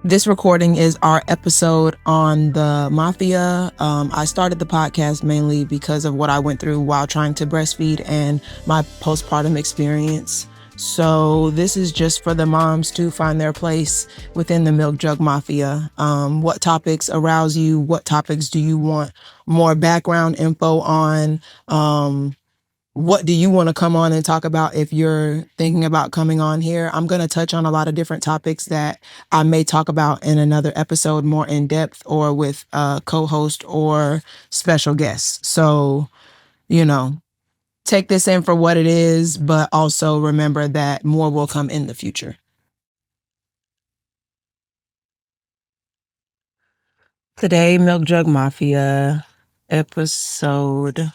This recording is our episode on the mafia. I started the podcast mainly because of what I went through while trying to breastfeed and my postpartum experience. So this is just for the moms to find their place within the milk jug mafia. What topics arouse you? What topics do you want more background info on? What do you want to come on and talk about if you're thinking about coming on here? I'm going to touch on a lot of different topics that I may talk about in another episode more in depth or with a co-host or special guests. So, take this in for what it is, but also remember that more will come in the future. Today, Milk Jug Mafia episode.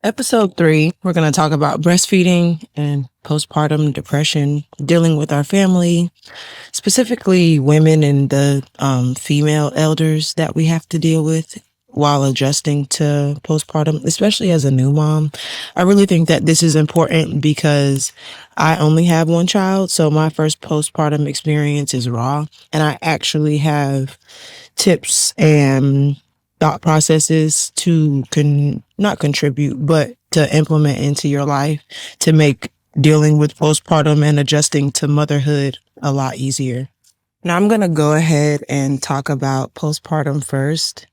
Episode 3, we're going to talk about breastfeeding and postpartum depression, dealing with our family, specifically women and the female elders that we have to deal with while adjusting to postpartum, especially as a new mom. I really think that this is important because I only have one child, so my first postpartum experience is raw, and I actually have tips and thought processes to not contribute, but to implement into your life to make dealing with postpartum and adjusting to motherhood a lot easier. Now I'm going to go ahead and talk about postpartum first.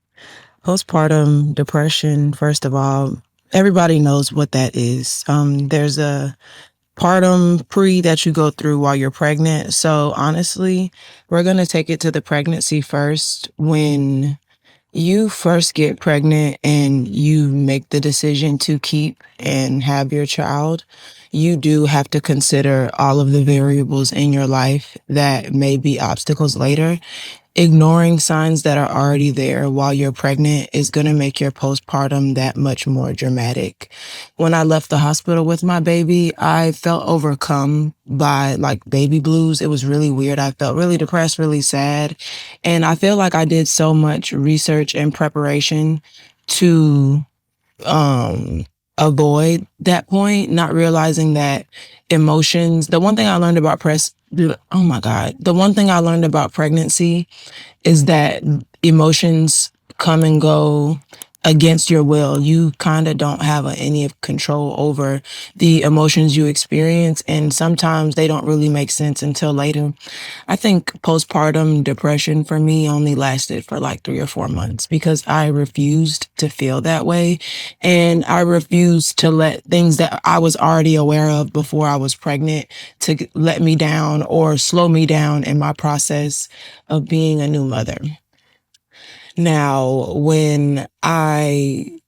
Postpartum depression, first of all, everybody knows what that is. There's a partum pre that you go through while you're pregnant. So honestly, we're going to take it to the pregnancy first. When you first get pregnant and you make the decision to keep and have your child, you do have to consider all of the variables in your life that may be obstacles later. Ignoring signs that are already there while you're pregnant is going to make your postpartum that much more dramatic. When I left the hospital with my baby, I felt overcome by baby blues. It was really weird. I felt really depressed, really sad. And I feel like I did so much research and preparation to avoid that point, not realizing that emotions, the one thing I learned about the one thing I learned about pregnancy is that emotions come and go against your will. You kind of don't have any control over the emotions you experience, and sometimes they don't really make sense until later. I think postpartum depression for me only lasted for 3 or 4 months because I refused to feel that way, and I refused to let things that I was already aware of before I was pregnant to let me down or slow me down in my process of being a new mother. Now, when I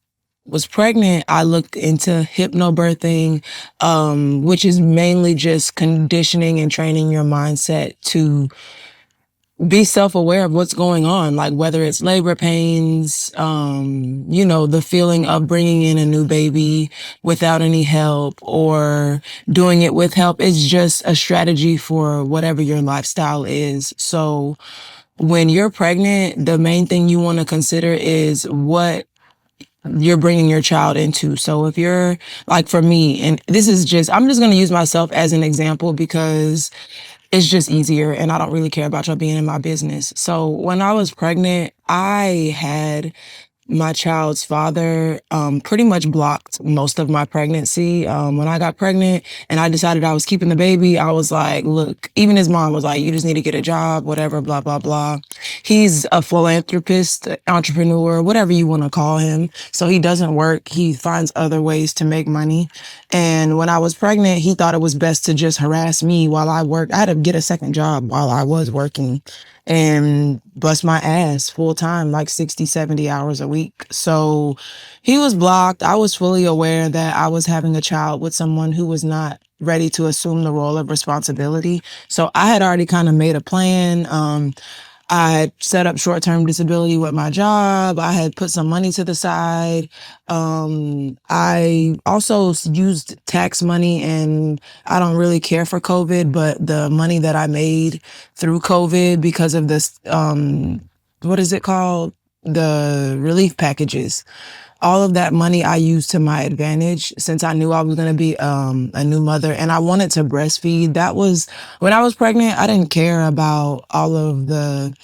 was pregnant, I looked into hypnobirthing, which is mainly just conditioning and training your mindset to be self-aware of what's going on, whether it's labor pains, the feeling of bringing in a new baby without any help or doing it with help. It's just a strategy for whatever your lifestyle is. So when you're pregnant, the main thing you want to consider is what you're bringing your child into. So if you're for me, and I'm just going to use myself as an example because it's just easier and I don't really care about y'all being in my business. So when I was pregnant, I had my child's father pretty much blocked most of my pregnancy. When I got pregnant and I decided I was keeping the baby, I was like, look, even his mom was like, you just need to get a job, whatever, blah, blah, blah. He's a philanthropist, entrepreneur, whatever you want to call him. So he doesn't work. He finds other ways to make money. And when I was pregnant, he thought it was best to just harass me while I worked. I had to get a second job while I was working and bust my ass full time, 60, 70 hours a week. So he was blocked. I was fully aware that I was having a child with someone who was not ready to assume the role of responsibility. So I had already kind of made a plan. I set up short-term disability with my job. I had put some money to the side. I also used tax money, and I don't really care for COVID, but the money that I made through COVID because of this, what is it called? The relief packages. All of that money I used to my advantage since I knew I was going to be a new mother and I wanted to breastfeed. That was when I was pregnant. I didn't care about all of the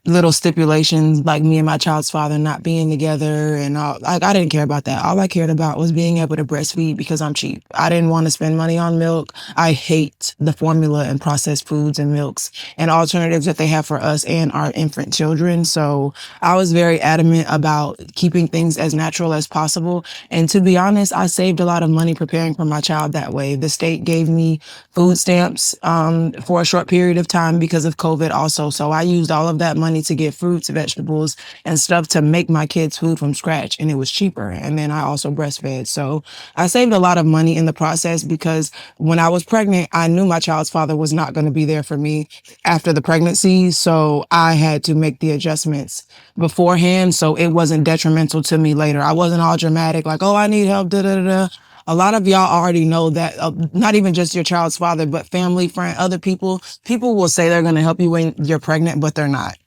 little stipulations like me and my child's father not being together and all. Like, I didn't care about that. All I cared about was being able to breastfeed because I'm cheap. I didn't want to spend money on milk. I hate the formula and processed foods and milks and alternatives that they have for us and our infant children. So I was very adamant about keeping things as natural as possible. And to be honest, I saved a lot of money preparing for my child that way. The state gave me food stamps for a short period of time because of COVID also. So I used all of that money to get fruits, vegetables, and stuff to make my kids food from scratch. And it was cheaper. And then I also breastfed. So I saved a lot of money in the process because when I was pregnant, I knew my child's father was not going to be there for me after the pregnancy. So I had to make the adjustments beforehand so it wasn't detrimental to me later. I wasn't all dramatic like, oh, I need help, da da da da. A lot of y'all already know that, not even just your child's father, but family, friend, other people will say they're going to help you when you're pregnant, but they're not.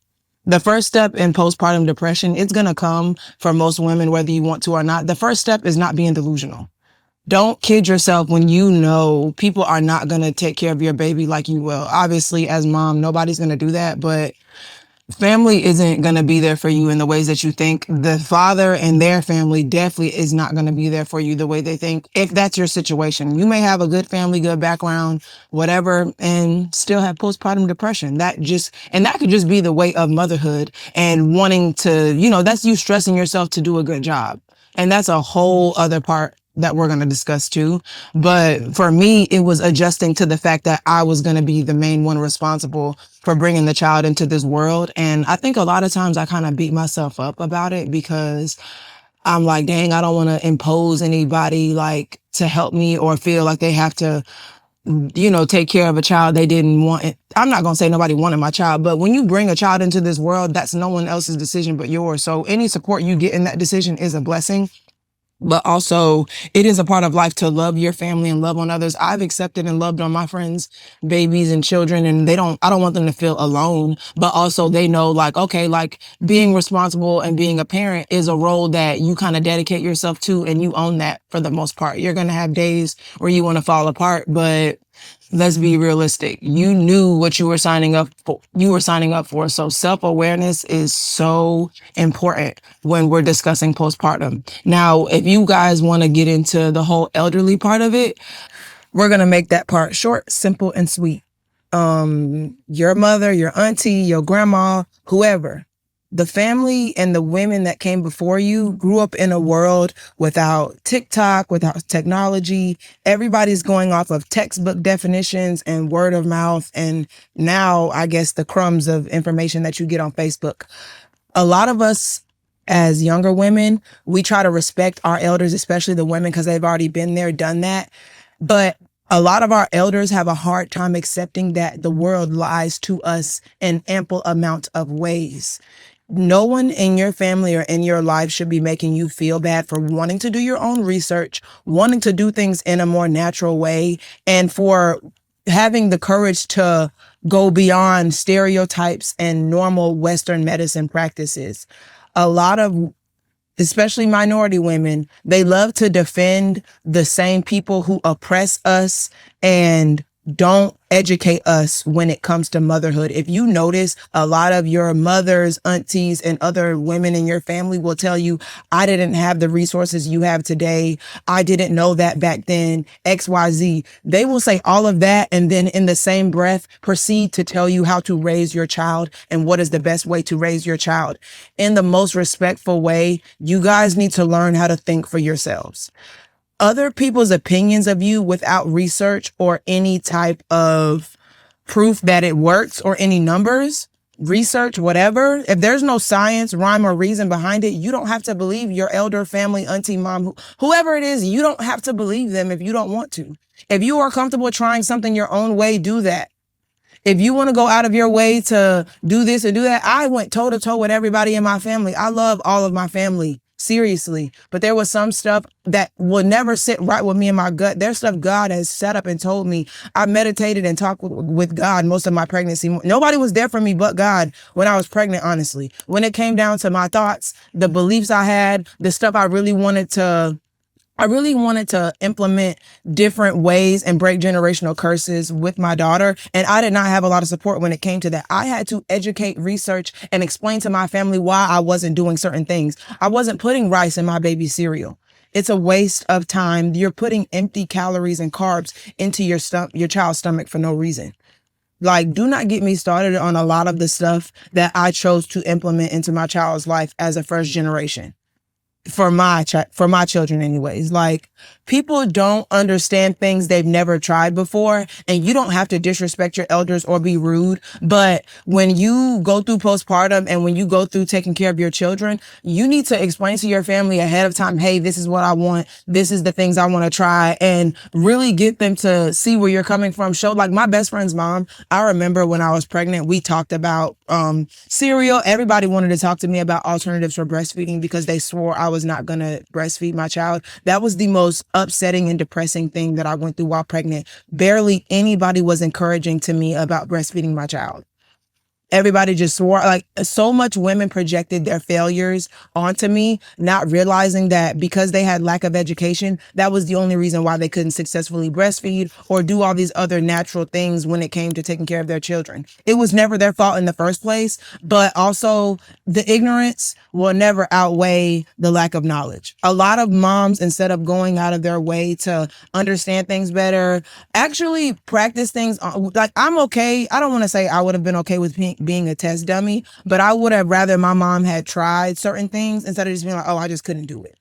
The first step in postpartum depression, it's going to come for most women, whether you want to or not. The first step is not being delusional. Don't kid yourself when you know people are not going to take care of your baby like you will. Obviously, as mom, nobody's going to do that, but family isn't going to be there for you in the ways that you think. The father and their family definitely is not going to be there for you the way they think. If that's your situation, you may have a good family, good background, whatever, and still have postpartum depression. And that could just be the weight of motherhood and wanting to, that's you stressing yourself to do a good job. And that's a whole other part that we're going to discuss too. But for me, it was adjusting to the fact that I was going to be the main one responsible for bringing the child into this world. And I think a lot of times I kind of beat myself up about it because I'm like, dang, I don't want to impose anybody like to help me or feel like they have to, take care of a child they didn't want. I'm not going to say nobody wanted my child, but when you bring a child into this world, that's no one else's decision but yours. So any support you get in that decision is a blessing. But also, it is a part of life to love your family and love on others. I've accepted and loved on my friends, babies and children, and I don't want them to feel alone, but also they know like, okay, like being responsible and being a parent is a role that you kind of dedicate yourself to and you own that for the most part. You're going to have days where you want to fall apart, but let's be realistic. You knew what you were signing up for. So self-awareness is so important when we're discussing postpartum. Now, if you guys want to get into the whole elderly part of it, we're going to make that part short, simple, and sweet. Your mother, your auntie, your grandma, whoever, the family and the women that came before you grew up in a world without TikTok, without technology. Everybody's going off of textbook definitions and word of mouth. And now I guess the crumbs of information that you get on Facebook. A lot of us as younger women, we try to respect our elders, especially the women, because they've already been there, done that. But a lot of our elders have a hard time accepting that the world lies to us in ample amount of ways. No one in your family or in your life should be making you feel bad for wanting to do your own research, wanting to do things in a more natural way, and for having the courage to go beyond stereotypes and normal Western medicine practices. A lot of, especially minority women, they love to defend the same people who oppress us and don't educate us when it comes to motherhood. If you notice, a lot of your mothers, aunties, and other women in your family will tell you, I didn't have the resources you have today. I didn't know that back then, XYZ. They will say all of that and then in the same breath proceed to tell you how to raise your child and what is the best way to raise your child. In the most respectful way, you guys need to learn how to think for yourselves. Other people's opinions of you without research or any type of proof that it works or any numbers, research, whatever. If there's no science, rhyme, or reason behind it, you don't have to believe your elder, family, auntie, mom, whoever it is. You don't have to believe them if you don't want to. If you are comfortable trying something your own way, do that. If you want to go out of your way to do this or do that, I went toe to toe with everybody in my family. I love all of my family. seriously. But there was some stuff that will never sit right with me in my gut. There's stuff God has set up and told me. I meditated and talked with God most of my pregnancy. Nobody was there for me but God when I was pregnant, honestly. When it came down to my thoughts, the beliefs I had, the stuff I really wanted to implement different ways and break generational curses with my daughter. And I did not have a lot of support when it came to that. I had to educate, research, and explain to my family why I wasn't doing certain things. I wasn't putting rice in my baby's cereal. It's a waste of time. You're putting empty calories and carbs into your child's stomach for no reason. Like, do not get me started on a lot of the stuff that I chose to implement into my child's life as a first generation for my children anyways. Like, people don't understand things they've never tried before, and you don't have to disrespect your elders or be rude, but when you go through postpartum and when you go through taking care of your children, you need to explain to your family ahead of time, hey, this is what I want, this is the things I want to try, and really get them to see where you're coming from. Show, like, my best friend's mom, I remember when I was pregnant, we talked about cereal. Everybody wanted to talk to me about alternatives for breastfeeding because they swore I was not going to breastfeed my child. That was the most upsetting and depressing thing that I went through while pregnant. Barely anybody was encouraging to me about breastfeeding my child. Everybody just swore, like, so much women projected their failures onto me, not realizing that because they had lack of education, that was the only reason why they couldn't successfully breastfeed or do all these other natural things when it came to taking care of their children. It was never their fault in the first place, but also the ignorance will never outweigh the lack of knowledge. A lot of moms, instead of going out of their way to understand things better, actually practice things. Like, I'm okay. I don't want to say I would have been okay with being a test dummy, but I would have rather my mom had tried certain things instead of just being like, oh, I just couldn't do it.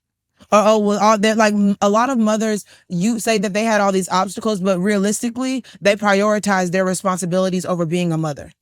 Or, oh, well, all that, like, a lot of mothers, you say that they had all these obstacles, but realistically, they prioritize their responsibilities over being a mother.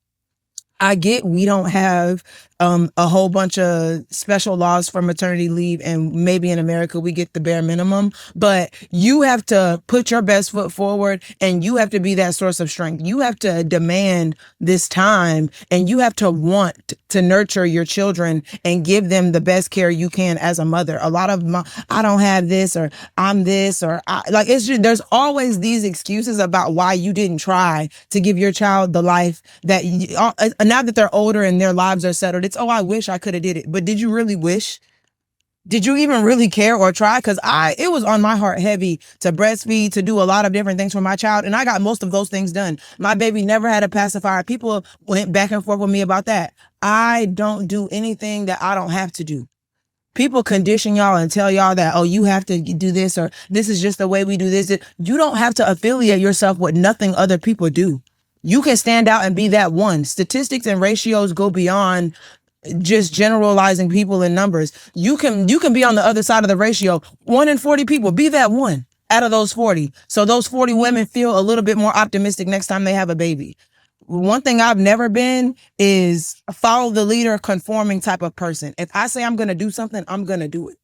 I get we don't have a whole bunch of special laws for maternity leave, and maybe in America we get the bare minimum, but you have to put your best foot forward, and you have to be that source of strength. You have to demand this time, and you have to want to nurture your children and give them the best care you can as a mother. A lot of I don't have this, or I'm this, or like, it's just, there's always these excuses about why you didn't try to give your child the life that now that they're older and their lives are settled. It's, oh, I wish I could have did it. But did you really wish? Did you even really care or try? Because it was on my heart heavy to breastfeed, to do a lot of different things for my child. And I got most of those things done. My baby never had a pacifier. People went back and forth with me about that. I don't do anything that I don't have to do. People condition y'all and tell y'all that, oh, you have to do this, or this is just the way we do this. You don't have to affiliate yourself with nothing other people do. You can stand out and be that one. Statistics and ratios go beyond just generalizing people in numbers. You can be on the other side of the ratio. 1 in 40 people, be that one out of those 40. So those 40 women feel a little bit more optimistic next time they have a baby. One thing I've never been is a follow the leader, conforming type of person. If I say I'm going to do something, I'm going to do it.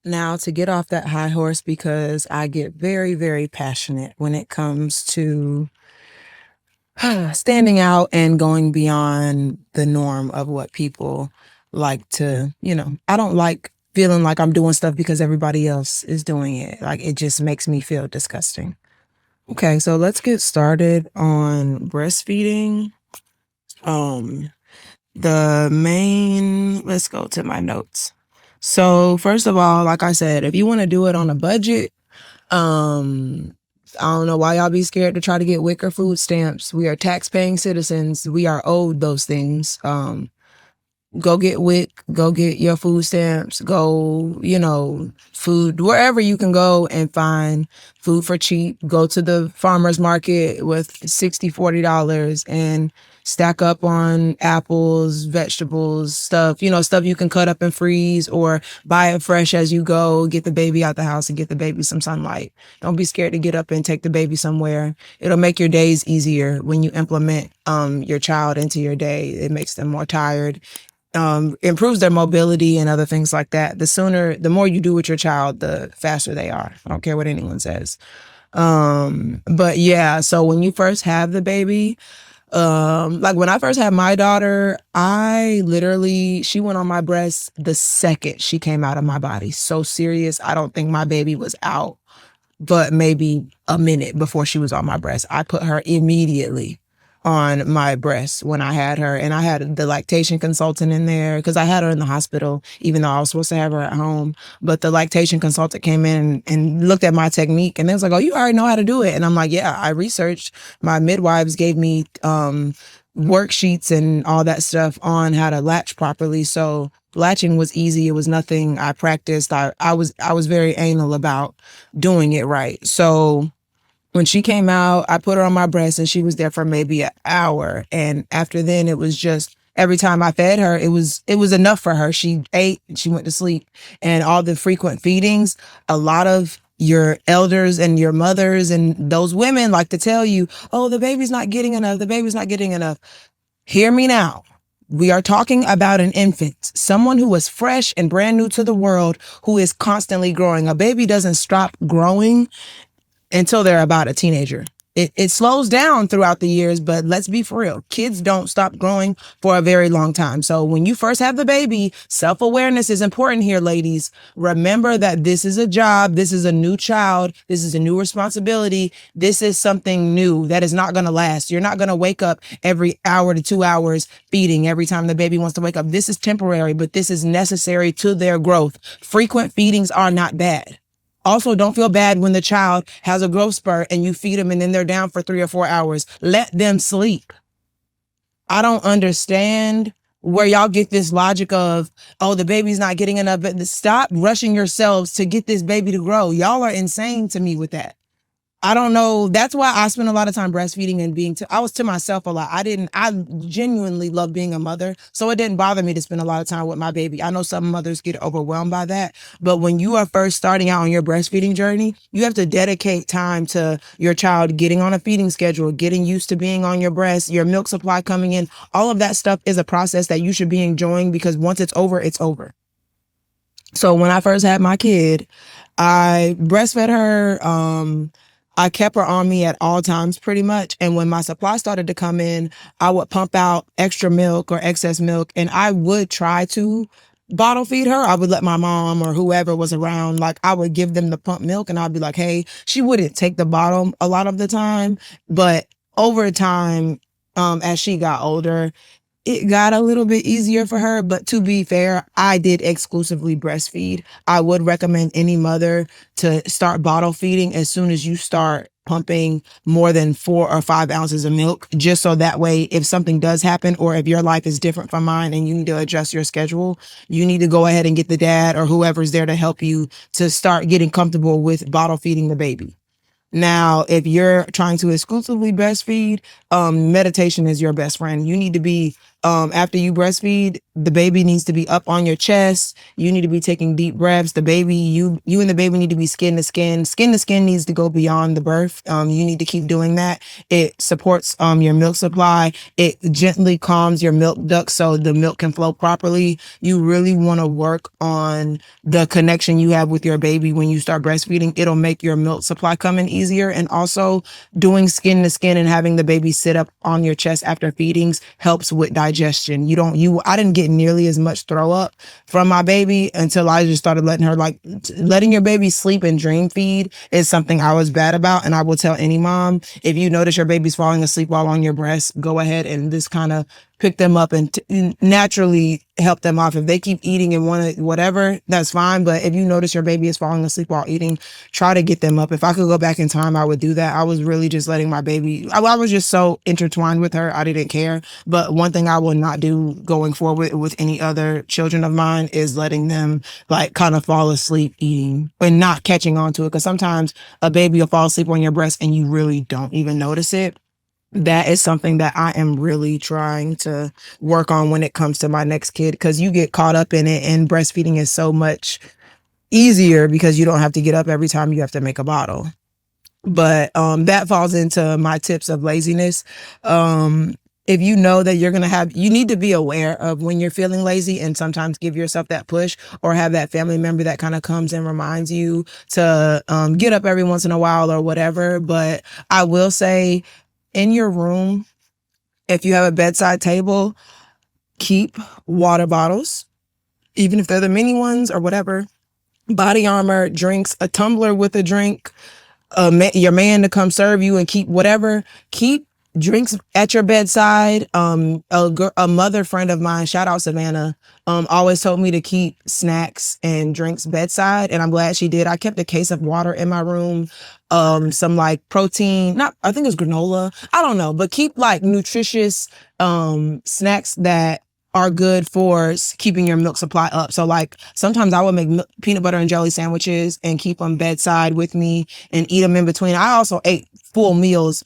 Now, to get off that high horse, because I get very, very passionate when it comes to standing out and going beyond the norm of what people like to, I don't like feeling like I'm doing stuff because everybody else is doing it. Like, it just makes me feel disgusting. Okay, so let's get started on breastfeeding. Let's go to my notes. So first of all, like I said, if you want to do it on a budget, I don't know why y'all be scared to try to get WIC or food stamps. We are tax-paying citizens. We are owed those things. Go get WIC, go get your food stamps, go, food, wherever you can go and find food for cheap. Go to the farmer's market with $60, $40 and stack up on apples, vegetables, stuff you can cut up and freeze, or buy it fresh as you go. Get the baby out the house and get the baby some sunlight. Don't be scared to get up and take the baby somewhere. It'll make your days easier when you implement your child into your day. It makes them more tired. Improves their mobility and other things like that. The more you do with your child, the faster they are. I don't care what anyone says. But yeah, so when you first have the baby, Like when I first had my daughter, she went on my breast the second she came out of my body. So serious. I don't think my baby was out, but maybe a minute before she was on my breast. I put her immediately on my breast when I had her. And I had the lactation consultant in there because I had her in the hospital, even though I was supposed to have her at home. But the lactation consultant came in and looked at my technique and they was like, oh, you already know how to do it. And I'm like, yeah, I researched. My midwives gave me worksheets and all that stuff on how to latch properly. So latching was easy. It was nothing I practiced. I was very anal about doing it right. So when she came out, I put her on my breast and she was there for maybe an hour. And after then it was just every time I fed her, it was enough for her. She ate and she went to sleep. And all the frequent feedings, a lot of your elders and your mothers and those women like to tell you, oh, the baby's not getting enough. The baby's not getting enough. Hear me now. We are talking about an infant, someone who is fresh and brand new to the world, who is constantly growing. A baby doesn't stop growing until they're about a teenager. It slows down throughout the years, but let's be for real. Kids don't stop growing for a very long time. So when you first have the baby, self-awareness is important here, ladies. Remember that this is a job. This is a new child. This is a new responsibility. This is something new that is not going to last. You're not going to wake up every hour to 2 hours feeding every time the baby wants to wake up. This is temporary, but this is necessary to their growth. Frequent feedings are not bad. Also, don't feel bad when the child has a growth spurt and you feed them and then they're down for 3 or 4 hours. Let them sleep. I don't understand where y'all get this logic of, oh, the baby's not getting enough. But stop rushing yourselves to get this baby to grow. Y'all are insane to me with that. I don't know. That's why I spend a lot of time breastfeeding and I was to myself a lot. I genuinely love being a mother. So it didn't bother me to spend a lot of time with my baby. I know some mothers get overwhelmed by that. But when you are first starting out on your breastfeeding journey, you have to dedicate time to your child getting on a feeding schedule, getting used to being on your breast, your milk supply coming in. All of that stuff is a process that you should be enjoying because once it's over, it's over. So when I first had my kid, I breastfed her. I kept her on me at all times pretty much. And when my supply started to come in, I would pump out extra milk or excess milk and I would try to bottle feed her. I would let my mom or whoever was around, like I would give them the pump milk and I'd be like, hey, she wouldn't take the bottle a lot of the time. But over time, as she got older, it got a little bit easier for her, but to be fair, I did exclusively breastfeed. I would recommend any mother to start bottle feeding as soon as you start pumping more than 4 or 5 ounces of milk, just so that way, if something does happen or if your life is different from mine and you need to adjust your schedule, you need to go ahead and get the dad or whoever's there to help you to start getting comfortable with bottle feeding the baby. Now, if you're trying to exclusively breastfeed, meditation is your best friend. You need to be, after you breastfeed, the baby needs to be up on your chest. You need to be taking deep breaths. The baby, you and the baby need to be skin to skin. Skin to skin needs to go beyond the birth. You need to keep doing that. It supports, your milk supply. It gently calms your milk ducts so the milk can flow properly. You really want to work on the connection you have with your baby when you start breastfeeding. It'll make your milk supply come in easier. And also doing skin to skin and having the baby sit up on your chest after feedings helps with digestion. I didn't get nearly as much throw up from my baby until I just started letting your baby sleep and dream feed is something I was bad about. And I will tell any mom, if you notice your baby's falling asleep while on your breast, go ahead and just kind of pick them up and naturally help them off. If they keep eating and want to, whatever, that's fine. But if you notice your baby is falling asleep while eating, try to get them up. If I could go back in time, I would do that. I was really just letting my baby, I was just so intertwined with her. I didn't care. But one thing I will not do going forward with any other children of mine is letting them like kind of fall asleep eating and not catching on to it. Cause sometimes a baby will fall asleep on your breast and you really don't even notice it. That is something that I am really trying to work on when it comes to my next kid, because you get caught up in it and breastfeeding is so much easier because you don't have to get up every time you have to make a bottle. But that falls into my tips of laziness. If you know that you need to be aware of when you're feeling lazy and sometimes give yourself that push or have that family member that kind of comes and reminds you to get up every once in a while or whatever. But I will say, in your room, If you have a bedside table, keep water bottles, even if they're the mini ones or whatever, body armor, drinks, a tumbler with a drink, your man to come serve you, and keep drinks at your bedside. A mother friend of mine, shout out Savannah, always told me to keep snacks and drinks bedside, and I'm glad she did. I kept a case of water in my room, some like protein, not, I think it's granola, I don't know, but keep like nutritious snacks that are good for keeping your milk supply up. So like sometimes I would make peanut butter and jelly sandwiches and keep them bedside with me and eat them in between. I also ate full meals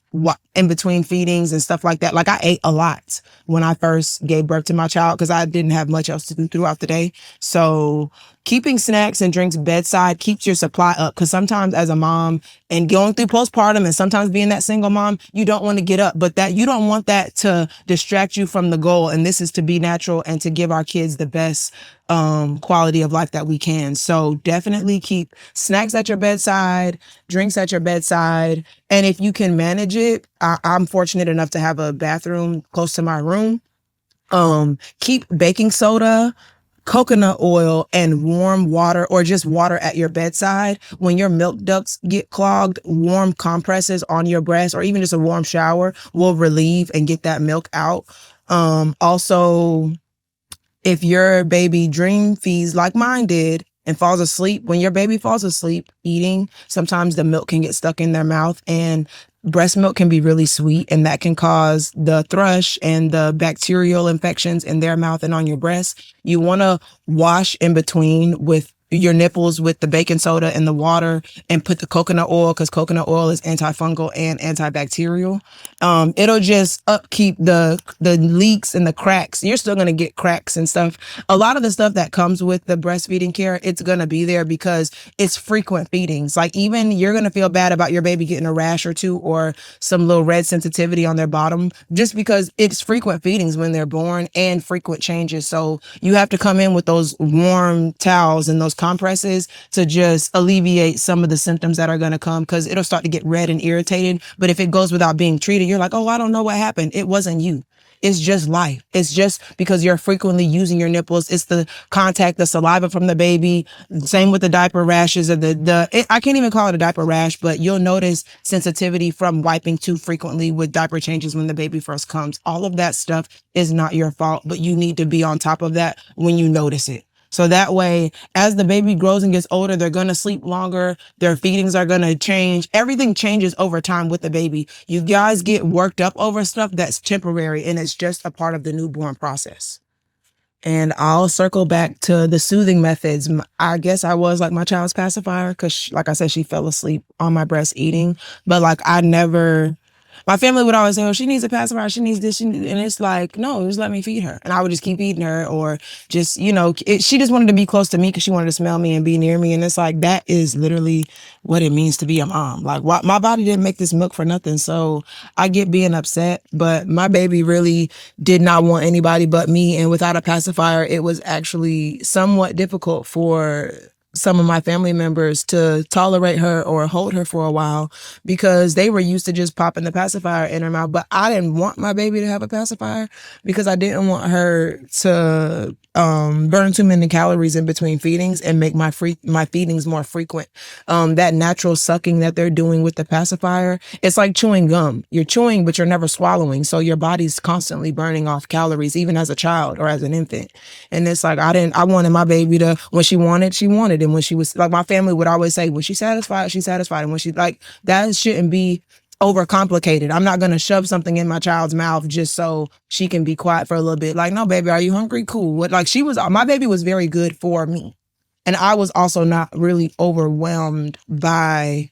in between feedings and stuff like that. Like I ate a lot when I first gave birth to my child because I didn't have much else to do throughout the day. So keeping snacks and drinks bedside keeps your supply up, because sometimes as a mom and going through postpartum and sometimes being that single mom, you don't want to get up, but that you don't want that to distract you from the goal. And this is to be natural and to give our kids the best quality of life that we can. So definitely keep snacks at your bedside, drinks at your bedside. And if you can manage it, I'm fortunate enough to have a bathroom close to my room. Keep baking soda, coconut oil, and warm water, or just water at your bedside. When your milk ducts get clogged, warm compresses on your breast or even just a warm shower will relieve and get that milk out. Also, if your baby dream feeds like mine did and falls asleep, when your baby falls asleep eating, sometimes the milk can get stuck in their mouth, and breast milk can be really sweet, and that can cause the thrush and the bacterial infections in their mouth and on your breast. You want to wash in between with your nipples with the baking soda and the water, and put the coconut oil, because coconut oil is antifungal and antibacterial. It'll just upkeep the leaks and the cracks. You're still going to get cracks and stuff. A lot of the stuff that comes with the breastfeeding care, it's going to be there because it's frequent feedings. Like even you're going to feel bad about your baby getting a rash or two or some little red sensitivity on their bottom, just because it's frequent feedings when they're born and frequent changes. So you have to come in with those warm towels and those compresses to just alleviate some of the symptoms that are going to come, because it'll start to get red and irritated. But if it goes without being treated, you're like, oh, I don't know what happened. It wasn't you. It's just life. It's just because you're frequently using your nipples. It's the contact, the saliva from the baby. Same with the diaper rashes, or I can't even call it a diaper rash, but you'll notice sensitivity from wiping too frequently with diaper changes when the baby first comes. All of that stuff is not your fault, but you need to be on top of that when you notice it. So that way, as the baby grows and gets older, they're going to sleep longer. Their feedings are going to change. Everything changes over time with the baby. You guys get worked up over stuff that's temporary, and it's just a part of the newborn process. And I'll circle back to the soothing methods. I guess I was like my child's pacifier because, like I said, she fell asleep on my breast eating. But like my family would always say, oh, she needs a pacifier, she needs this, and it's like, no, just let me feed her. And I would just keep eating her, or just, she just wanted to be close to me because she wanted to smell me and be near me. And it's like, that is literally what it means to be a mom. Like, my body didn't make this milk for nothing. So I get being upset, but my baby really did not want anybody but me. And without a pacifier, it was actually somewhat difficult for some of my family members to tolerate her or hold her for a while, because they were used to just popping the pacifier in her mouth. But I didn't want my baby to have a pacifier because I didn't want her to burn too many calories in between feedings and make my feedings more frequent. That natural sucking that they're doing with the pacifier, it's like chewing gum. You're chewing, but you're never swallowing. So your body's constantly burning off calories, even as a child or as an infant. And it's like, I wanted my baby to, when she wanted, she wanted. And when she was, like, my family would always say, when she's satisfied, she's satisfied. And when she, like, that shouldn't be overcomplicated. I'm not going to shove something in my child's mouth just so she can be quiet for a little bit. Like, no, baby, are you hungry? Cool. Like, my baby was very good for me. And I was also not really overwhelmed by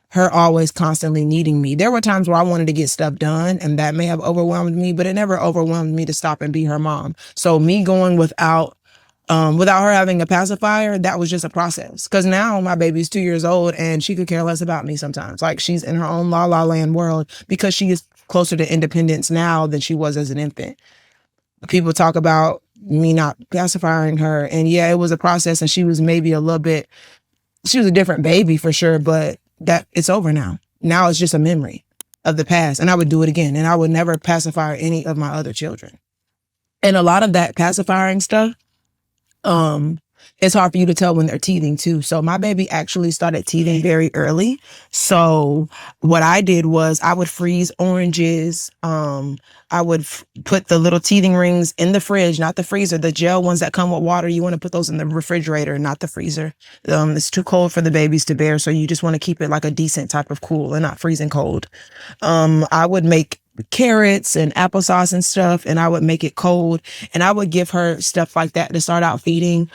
her always constantly needing me. There were times where I wanted to get stuff done, and that may have overwhelmed me, but it never overwhelmed me to stop and be her mom. So me going without her having a pacifier, that was just a process. Because now my baby's 2 years old and she could care less about me sometimes. Like, she's in her own la la land world because she is closer to independence now than she was as an infant. People talk about me not pacifying her, and yeah, it was a process, and she was a different baby for sure, but that it's over now. Now it's just a memory. of the past, and I would do it again, and I would never pacify any of my other children. And a lot of that pacifying stuff, um, it's hard for you to tell when they're teething too. So my baby actually started teething very early. So what I did was I would freeze oranges. I would put the little teething rings in the fridge, not the freezer. The gel ones that come with water, you want to put those in the refrigerator, not the freezer. It's too cold for the babies to bear. So you just want to keep it like a decent type of cool and not freezing cold. I would make carrots and applesauce and stuff, and I would make it cold, and I would give her stuff like that to start out feeding.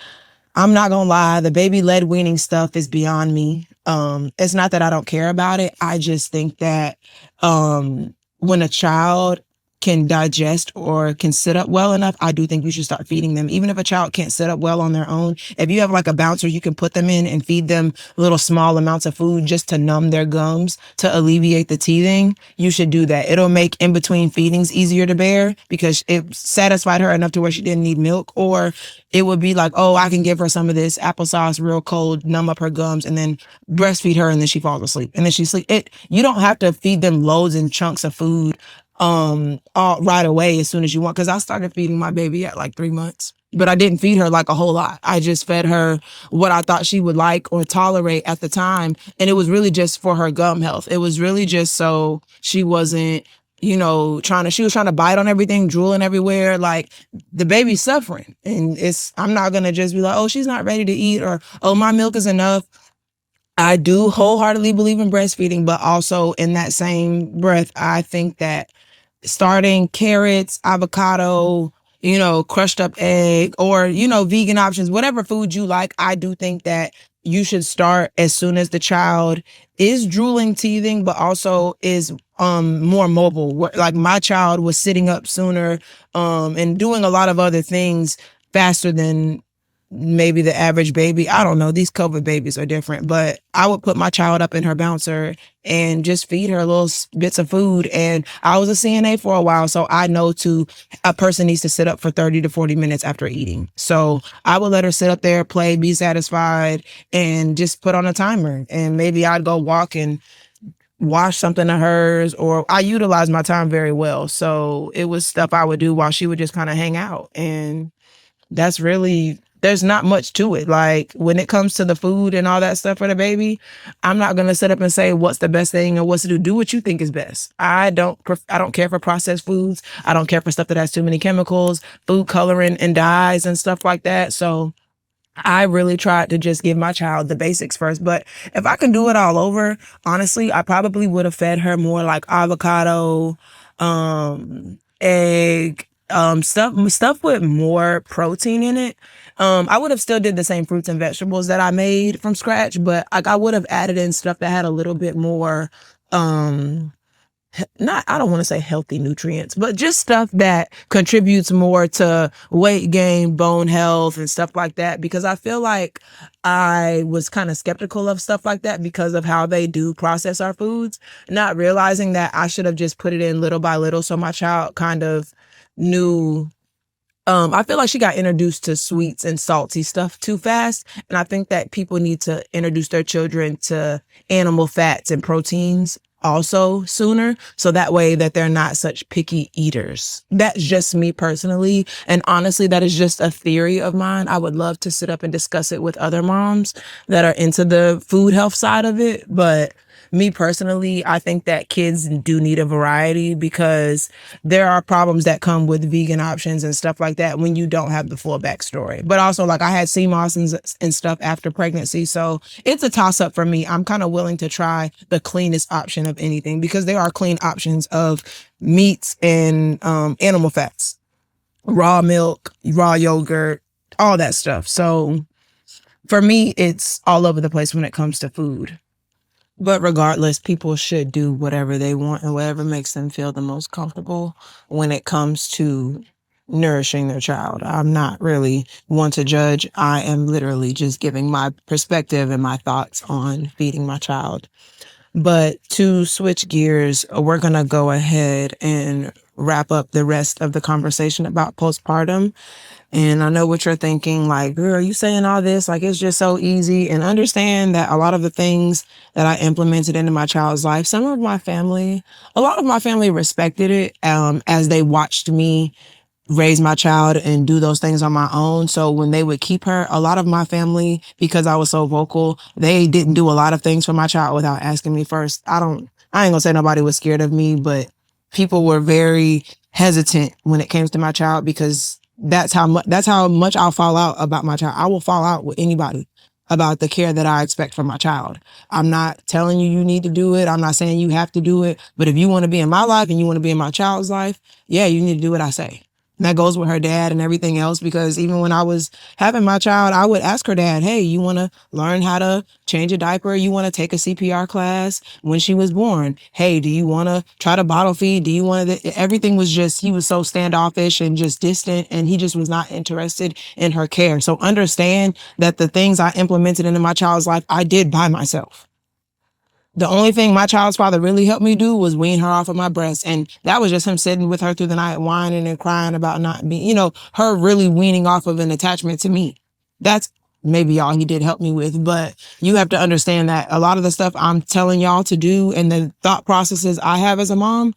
I'm not gonna lie, the baby led weaning stuff is beyond me. It's not that I don't care about it. I just think that when a child can digest or can sit up well enough, I do think you should start feeding them. Even if a child can't sit up well on their own, if you have like a bouncer you can put them in and feed them little small amounts of food just to numb their gums to alleviate the teething, you should do that. It'll make in between feedings easier to bear because it satisfied her enough to where she didn't need milk. Or it would be like, oh, I can give her some of this applesauce real cold, numb up her gums, and then breastfeed her, and then she falls asleep. And then she sleep. You don't have to feed them loads and chunks of food all right away as soon as you want. Cause I started feeding my baby at like 3 months, but I didn't feed her like a whole lot. I just fed her what I thought she would like or tolerate at the time. And it was really just for her gum health. It was really just so she wasn't, she was trying to bite on everything, drooling everywhere. Like the baby's suffering, and I'm not going to just be like, oh, she's not ready to eat, or, oh, my milk is enough. I do wholeheartedly believe in breastfeeding, but also in that same breath, I think that starting carrots, avocado, crushed up egg, or, vegan options, whatever food you like, I do think that you should start as soon as the child is drooling, teething, but also is more mobile. Like my child was sitting up sooner and doing a lot of other things faster than maybe the average baby. I don't know. These COVID babies are different, but I would put my child up in her bouncer and just feed her little bits of food. And I was a CNA for a while, so I know a person needs to sit up for 30 to 40 minutes after eating. So I would let her sit up there, play, be satisfied, and just put on a timer. And maybe I'd go walk and wash something of hers, or I utilized my time very well. So it was stuff I would do while she would just kind of hang out. And there's not much to it. Like when it comes to the food and all that stuff for the baby, I'm not going to sit up and say what's the best thing or what's to do. Do what you think is best. I don't care for processed foods. I don't care for stuff that has too many chemicals, food coloring and dyes and stuff like that. So I really tried to just give my child the basics first. But if I can do it all over, honestly, I probably would have fed her more like avocado, egg, stuff with more protein in it. I would have still did the same fruits and vegetables that I made from scratch, but like I would have added in stuff that had a little bit more, I don't want to say healthy nutrients, but just stuff that contributes more to weight gain, bone health, and stuff like that. Because I feel like I was kind of skeptical of stuff like that because of how they do process our foods, not realizing that I should have just put it in little by little. So my child kind of knew. I feel like she got introduced to sweets and salty stuff too fast. And I think that people need to introduce their children to animal fats and proteins also sooner. So that way that they're not such picky eaters. That's just me personally. And honestly, that is just a theory of mine. I would love to sit up and discuss it with other moms that are into the food health side of it. But me personally, I think that kids do need a variety because there are problems that come with vegan options and stuff like that when you don't have the full backstory. But also, like I had CMOS and stuff after pregnancy. So it's a toss up for me. I'm kind of willing to try the cleanest option of anything because there are clean options of meats and animal fats, raw milk, raw yogurt, all that stuff. So for me, it's all over the place when it comes to food. But regardless, people should do whatever they want and whatever makes them feel the most comfortable when it comes to nourishing their child. I'm not really one to judge. I am literally just giving my perspective and my thoughts on feeding my child. But to switch gears, we're going to go ahead and wrap up the rest of the conversation about postpartum. And I know what you're thinking, like, girl, you saying all this, like, it's just so easy. And understand that a lot of the things that I implemented into my child's life, a lot of my family respected it, as they watched me raise my child and do those things on my own. So when they would keep her, a lot of my family, because I was so vocal, they didn't do a lot of things for my child without asking me first. I ain't gonna say nobody was scared of me, but people were very hesitant when it came to my child, because that's how much I'll fall out about my child. I will fall out with anybody about the care that I expect from my child. I'm not telling you need to do it. I'm not saying you have to do it. But if you want to be in my life and you want to be in my child's life, yeah, you need to do what I say. And that goes with her dad and everything else, because even when I was having my child, I would ask her dad, hey, you want to learn how to change a diaper? You want to take a CPR class when she was born? Hey, do you want to try to bottle feed? Do you want to? Everything was just, he was so standoffish and just distant, and he just was not interested in her care. So understand that the things I implemented into my child's life, I did by myself. The only thing my child's father really helped me do was wean her off of my breast. And that was just him sitting with her through the night, whining and crying about not being, her really weaning off of an attachment to me. That's maybe all he did help me with. But you have to understand that a lot of the stuff I'm telling y'all to do and the thought processes I have as a mom,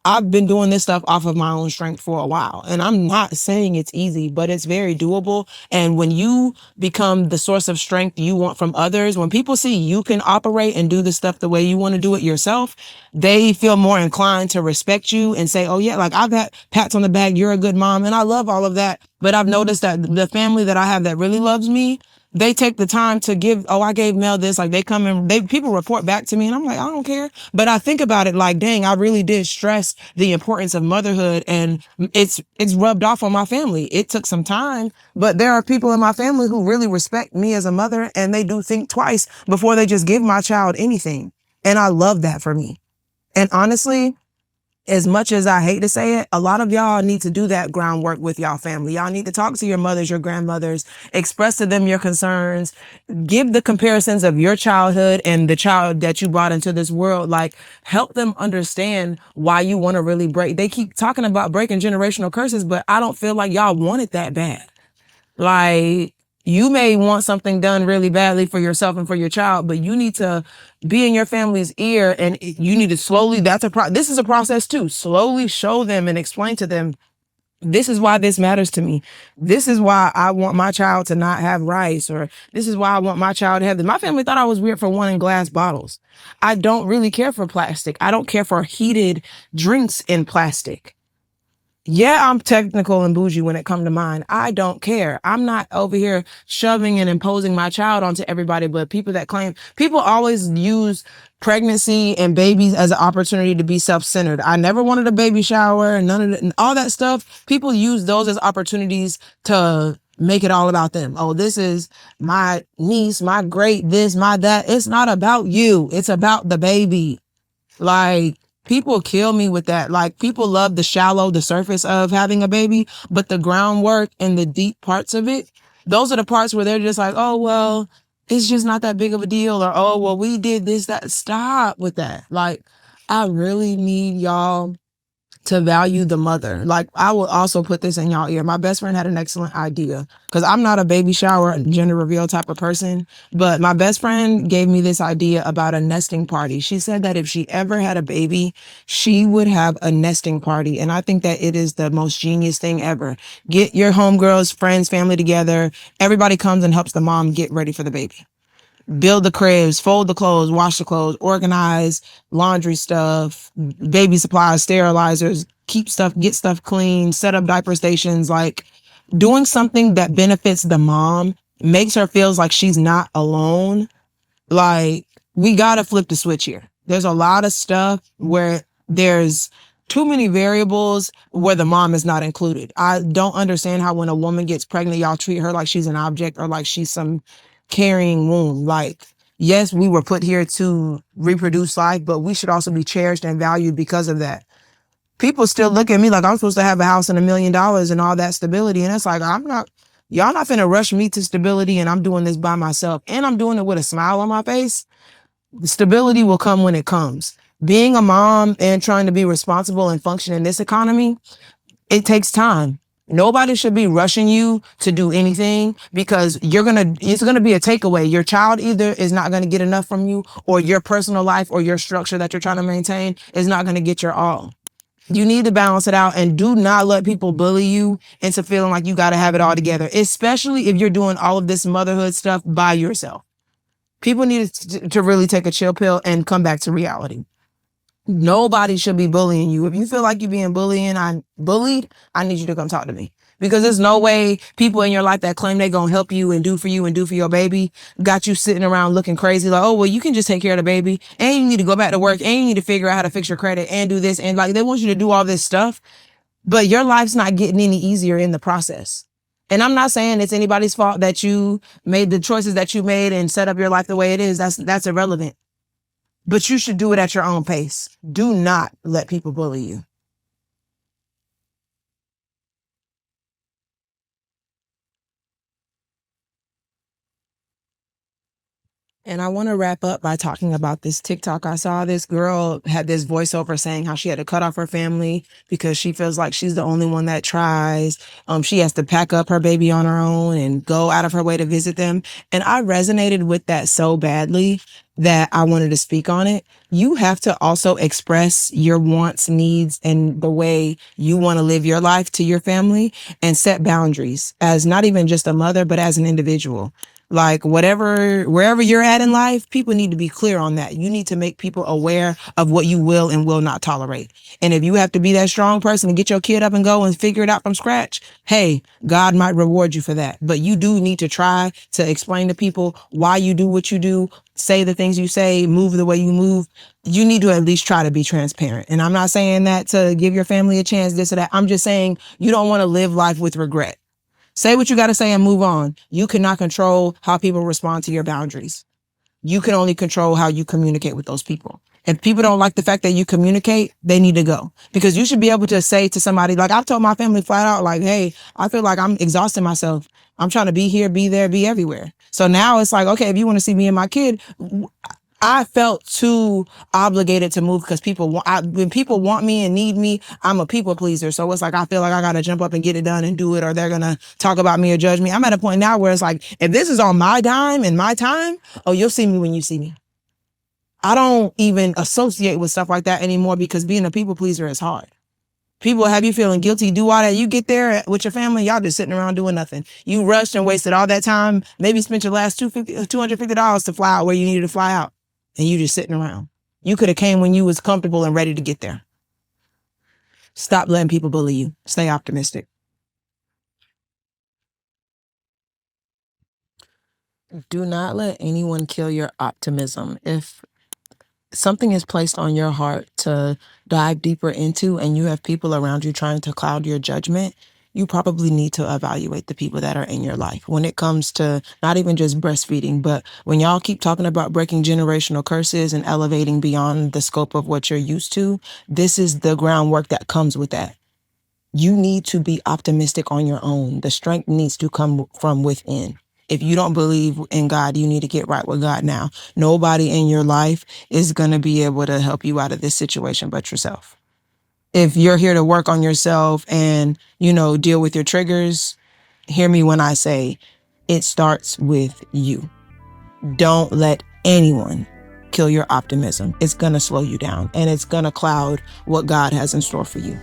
I've been doing this stuff off of my own strength for a while. And I'm not saying it's easy, but it's very doable. And when you become the source of strength you want from others, when people see you can operate and do the stuff the way you want to do it yourself, they feel more inclined to respect you and say, oh yeah, like I've got pats on the back, you're a good mom. And I love all of that. But I've noticed that the family that I have that really loves me, they take the time to give, oh, I gave Mel this. Like they come and people report back to me and I'm like, I don't care. But I think about it like, dang, I really did stress the importance of motherhood, and it's rubbed off on my family. It took some time, but there are people in my family who really respect me as a mother, and they do think twice before they just give my child anything. And I love that for me. And honestly, as much as I hate to say it, a lot of y'all need to do that groundwork with y'all family. Y'all need to talk to your mothers, your grandmothers, express to them your concerns, give the comparisons of your childhood and the child that you brought into this world. Like, help them understand why you want to really break. They keep talking about breaking generational curses, but I don't feel like y'all want it that bad. Like, you may want something done really badly for yourself and for your child, but you need to be in your family's ear, and you need to slowly, this is a process too. Slowly show them and explain to them, this is why this matters to me. This is why I want my child to not have rice, or this is why I want my child to have this. My family thought I was weird for wanting glass bottles. I don't really care for plastic. I don't care for heated drinks in plastic. Yeah, I'm technical and bougie when it comes to mine. I don't care. I'm not over here shoving and imposing my child onto everybody, but people always use pregnancy and babies as an opportunity to be self-centered. I never wanted a baby shower and none of that, all that stuff. People use those as opportunities to make it all about them. Oh, this is my niece, my great this, my that. It's not about you. It's about the baby. Like, people kill me with that. Like, people love the surface of having a baby, but the groundwork and the deep parts of it, those are the parts where they're just like, oh, well, it's just not that big of a deal. Or, oh, well, we did this, that. Stop with that. Like, I really need y'all to value the mother. Like, I will also put this in y'all ear. My best friend had an excellent idea, because I'm not a baby shower, gender reveal type of person, but my best friend gave me this idea about a nesting party. She said that if she ever had a baby, she would have a nesting party. And I think that it is the most genius thing ever. Get your homegirls, friends, family together. Everybody comes and helps the mom get ready for the baby. Build the cribs, fold the clothes, wash the clothes, organize laundry stuff, baby supplies, sterilizers, get stuff clean, set up diaper stations. Like, doing something that benefits the mom, makes her feels like she's not alone. Like, we gotta flip the switch here. There's a lot of stuff where there's too many variables where the mom is not included. I don't understand how when a woman gets pregnant, y'all treat her like she's an object or like she's some carrying womb. Like, yes, we were put here to reproduce life, but we should also be cherished and valued because of that. People still look at me like I'm supposed to have a house and $1 million and all that stability. And it's like, y'all not finna rush me to stability, and I'm doing this by myself. And I'm doing it with a smile on my face. The stability will come when it comes. Being a mom and trying to be responsible and function in this economy, it takes time. Nobody should be rushing you to do anything because it's gonna be a takeaway. Your child either is not gonna get enough from you, or your personal life or your structure that you're trying to maintain is not gonna get your all. You need to balance it out, and do not let people bully you into feeling like you gotta have it all together, especially if you're doing all of this motherhood stuff by yourself. People need to really take a chill pill and come back to reality. Nobody should be bullying you. If you feel like you're being bullied, I need you to come talk to me. Because there's no way people in your life that claim they gonna help you and do for you and do for your baby got you sitting around looking crazy like, oh, well, you can just take care of the baby and you need to go back to work and you need to figure out how to fix your credit and do this. And like, they want you to do all this stuff, but your life's not getting any easier in the process. And I'm not saying it's anybody's fault that you made the choices that you made and set up your life the way it is. That's irrelevant. But you should do it at your own pace. Do not let people bully you. And I want to wrap up by talking about this TikTok I saw. This girl had this voiceover saying how she had to cut off her family because she feels like she's the only one that tries. She has to pack up her baby on her own and go out of her way to visit them. And I resonated with that so badly that I wanted to speak on it. You have to also express your wants, needs, and the way you want to live your life to your family, and set boundaries as not even just a mother, but as an individual. Like wherever you're at in life, people need to be clear on that. You need to make people aware of what you will and will not tolerate. And if you have to be that strong person and get your kid up and go and figure it out from scratch, hey, God might reward you for that. But you do need to try to explain to people why you do what you do, say the things you say, move the way you move. You need to at least try to be transparent. And I'm not saying that to give your family a chance, this or that. I'm just saying you don't want to live life with regret. Say what you got to say and move on. You cannot control how people respond to your boundaries. You can only control how you communicate with those people. If people don't like the fact that you communicate, they need to go. Because you should be able to say to somebody, like I've told my family flat out, like, hey, I feel like I'm exhausting myself. I'm trying to be here, be there, be everywhere. So now it's like, okay, if you want to see me and my kid, I felt too obligated to move because when people want me and need me, I'm a people pleaser. So it's like, I feel like I got to jump up and get it done and do it, or they're going to talk about me or judge me. I'm at a point now where it's like, if this is on my dime and my time, oh, you'll see me when you see me. I don't even associate with stuff like that anymore because being a people pleaser is hard. People have you feeling guilty, do all that. You get there with your family, y'all just sitting around doing nothing. You rushed and wasted all that time, maybe spent your last $250 to fly out where you needed to fly out, and you just sitting around. You could have came when you was comfortable and ready to get there. Stop letting people bully you. Stay optimistic. Do not let anyone kill your optimism. If something is placed on your heart to dive deeper into and you have people around you trying to cloud your judgment, you probably need to evaluate the people that are in your life. When it comes to not even just breastfeeding, but when y'all keep talking about breaking generational curses and elevating beyond the scope of what you're used to, this is the groundwork that comes with that. You need to be optimistic on your own. The strength needs to come from within. If you don't believe in God, you need to get right with God now. Nobody in your life is going to be able to help you out of this situation but yourself. If you're here to work on yourself and, deal with your triggers, hear me when I say it starts with you. Don't let anyone kill your optimism. It's going to slow you down and it's going to cloud what God has in store for you.